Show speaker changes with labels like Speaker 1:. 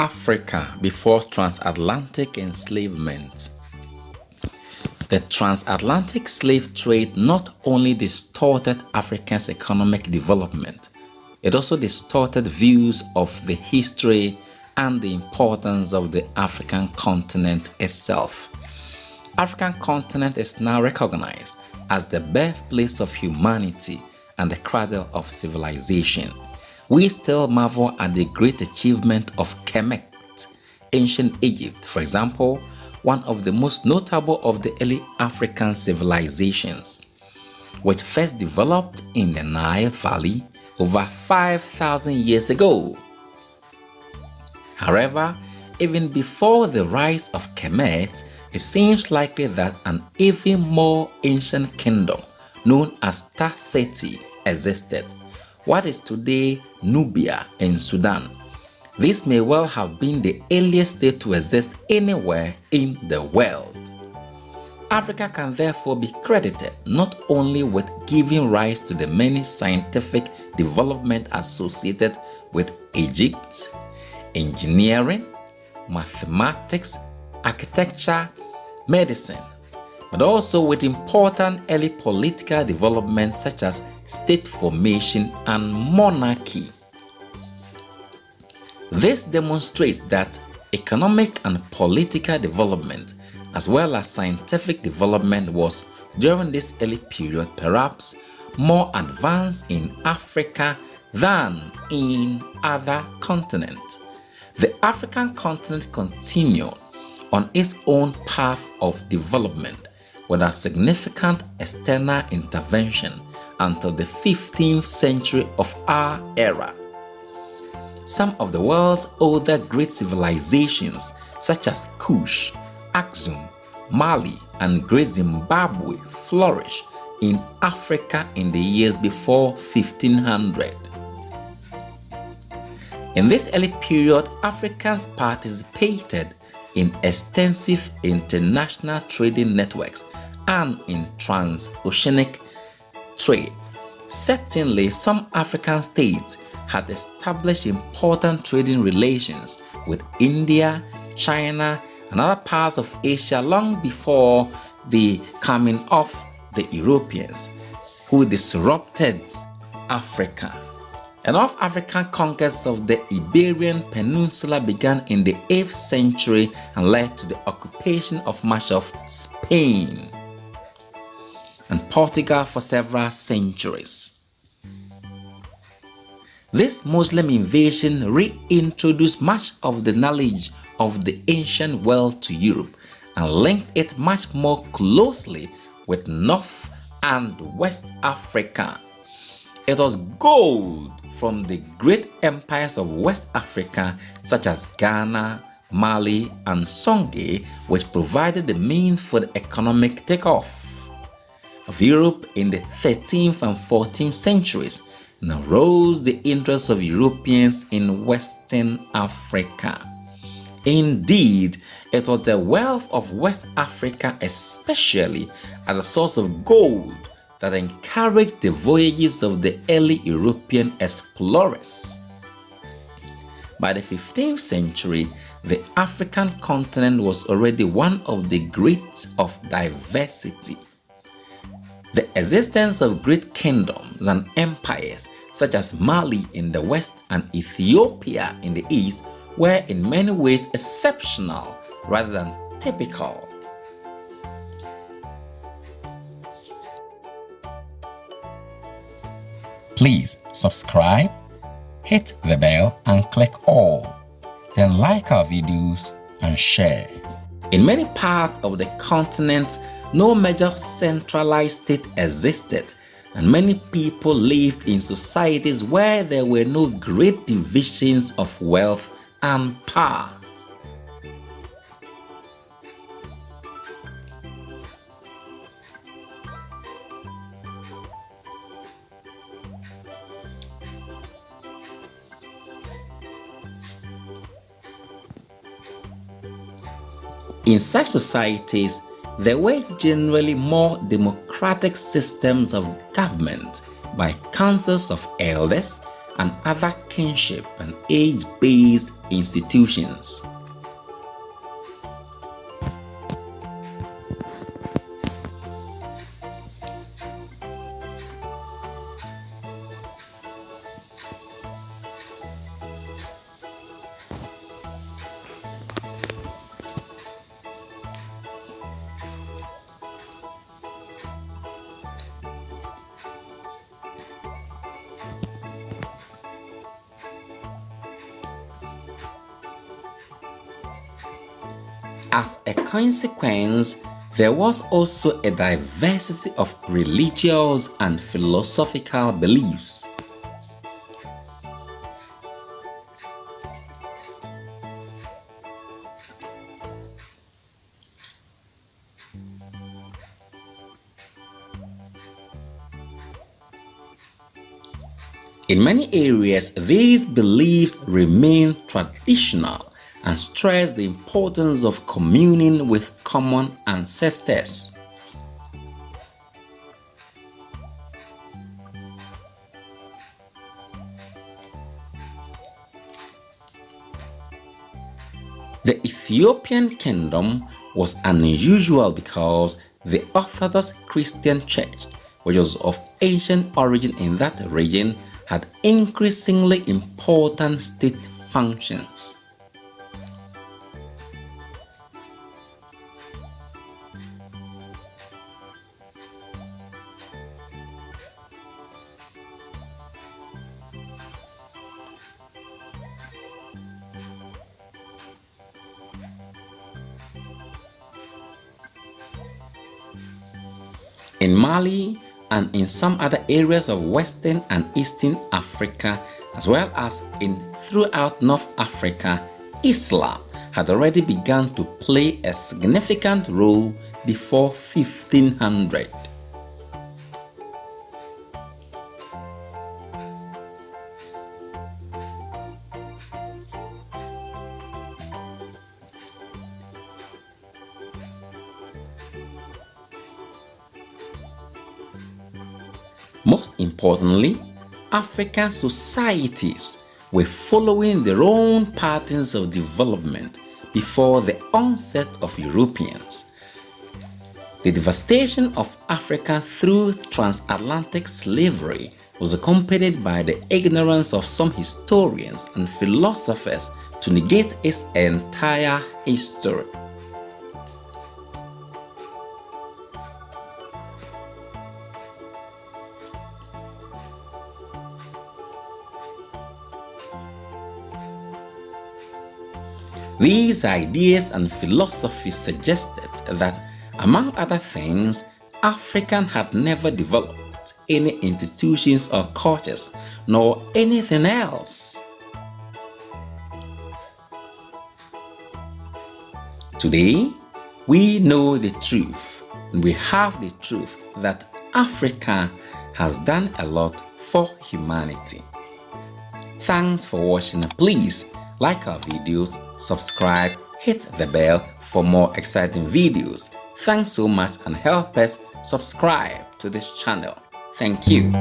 Speaker 1: Africa before transatlantic enslavement. The transatlantic slave trade not only distorted Africa's economic development, it also distorted views of the history and the importance of the African continent itself. African continent is now recognized as the birthplace of humanity and the cradle of civilization. We still marvel at the great achievement of Kemet, ancient Egypt, for example, one of the most notable of the early African civilizations, which first developed in the Nile Valley over 5,000 years ago. However, even before the rise of Kemet, it seems likely that an even more ancient kingdom known as Ta-Seti existed, what is today Nubia in Sudan. This may well have been the earliest state to exist anywhere in the world. Africa can therefore be credited not only with giving rise to the many scientific development associated with Egypt, engineering, mathematics, architecture, medicine, but also with important early political developments such as state formation and monarchy. This demonstrates that economic and political development as well as scientific development was during this early period perhaps more advanced in Africa than in other continents. The African continent continued on its own path of development without significant external intervention until the 15th century of our era. Some of the world's older great civilizations such as Kush, Aksum, Mali, and Great Zimbabwe flourished in Africa in the years before 1500. In this early period, Africans participated in extensive international trading networks and in transoceanic trade. Certainly, some African states had established important trading relations with India, China, and other parts of Asia long before the coming of the Europeans, who disrupted Africa. Enough African conquests of the Iberian Peninsula began in the 8th century and led to the occupation of much of Spain and Portugal for several centuries. This Muslim invasion reintroduced much of the knowledge of the ancient world to Europe and linked it much more closely with North and West Africa. It was gold from the great empires of West Africa such as Ghana, Mali, and Songhai, which provided the means for the economic takeoff of Europe in the 13th and 14th centuries, and arose the interests of Europeans in Western Africa. Indeed, it was the wealth of West Africa, especially as a source of gold, that encouraged the voyages of the early European explorers. By the 15th century, the African continent was already one of the greats of diversity. The existence of great kingdoms and empires such as Mali in the west and Ethiopia in the east were in many ways exceptional rather than typical. Please subscribe, hit the bell and click all. Then like our videos and share. In many parts of the continent, no major centralized state existed, and many people lived in societies where there were no great divisions of wealth and power. In such societies, there were generally more democratic systems of government by councils of elders and other kinship and age-based institutions. As a consequence, there was also a diversity of religious and philosophical beliefs. In many areas, these beliefs remain traditional and stress the importance of communing with common ancestors. The Ethiopian kingdom was unusual because the Orthodox Christian Church, which was of ancient origin in that region, had increasingly important state functions. In Mali and in some other areas of Western and Eastern Africa, as well as throughout North Africa, Islam had already begun to play a significant role before 1500. Most importantly, African societies were following their own patterns of development before the onset of Europeans. The devastation of Africa through transatlantic slavery was accompanied by the ignorance of some historians and philosophers to negate its entire history. These ideas and philosophies suggested that, among other things, Africa had never developed any institutions or cultures, nor anything else. Today, we know the truth, and we have the truth that Africa has done a lot for humanity. Thanks for watching. Please like our videos, subscribe, hit the bell for more exciting videos. Thanks so much and help us subscribe to this channel. Thank you.